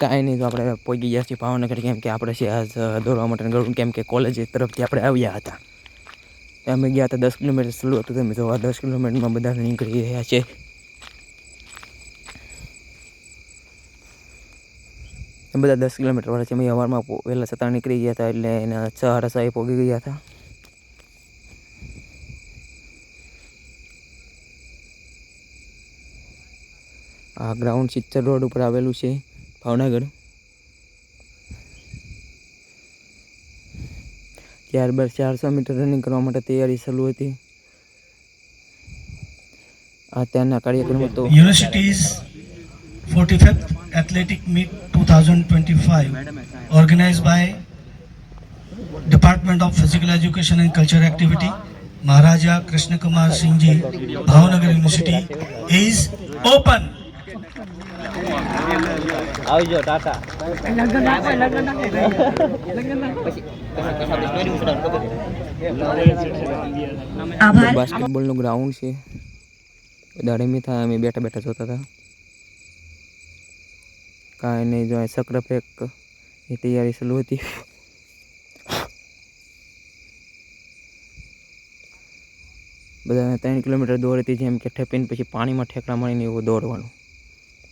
કાંઈ નહીં, તો આપણે પહોંચી ગયા છીએ ભાવનગર, કેમ કે આપણે છે આજ દોડવા માટે ગયું, કેમ કે કોલેજ તરફથી આપણે આવ્યા હતા. અમે ગયા હતા 10 કિલોમીટર ચાલુ હતું, તમે જો આ 10 કિલોમીટરમાં બધા નીકળી રહ્યા છે. બધા 10 કિલોમીટર વાળા છે. અમે સવારમાં વહેલા સત્તા નીકળી ગયા હતા, એટલે એના 6:30 પહોંચી ગયા હતા. આ ગ્રાઉન્ડ સિત્તેર રોડ ઉપર આવેલું છે ભાવનગર. ત્યારબાદ 400 મીટર રનિંગ કરવા માટે તૈયારી ચાલુ હતી. અત્યારના કાર્યક્રમો તો universities 45th Athletic Meet 2025 organized by Department of Physical Education and Culture Activity, Maharaja Krishna Kumar Singh Ji, Bhavnagar University is open. આવજો ટાટા. બાસ્કેટબોલનું ગ્રાઉન્ડ છે. દાડેમી થાય અમે બેઠા બેઠા જોતા હતા. કાંઈ નહીં, જો સક્ર ફેક એ તૈયારી ચાલુ હતી. બધા 3 કિલોમીટર દોડ હતી, જેમ કે ઠેપીને પછી પાણીમાં ઠેકડા મારીને એવું દોડવાનું.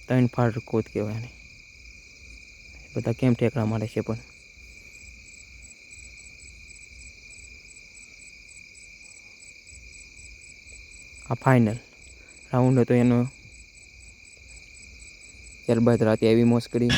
3 ફાટ કૂદ કહેવાય ને. બધા કેમ ઠેકડા મારે છે પણ. આ ફાઇનલ રાઉન્ડ હતો એનો. ત્યારબાદ રાતે આવી મોજ કરી.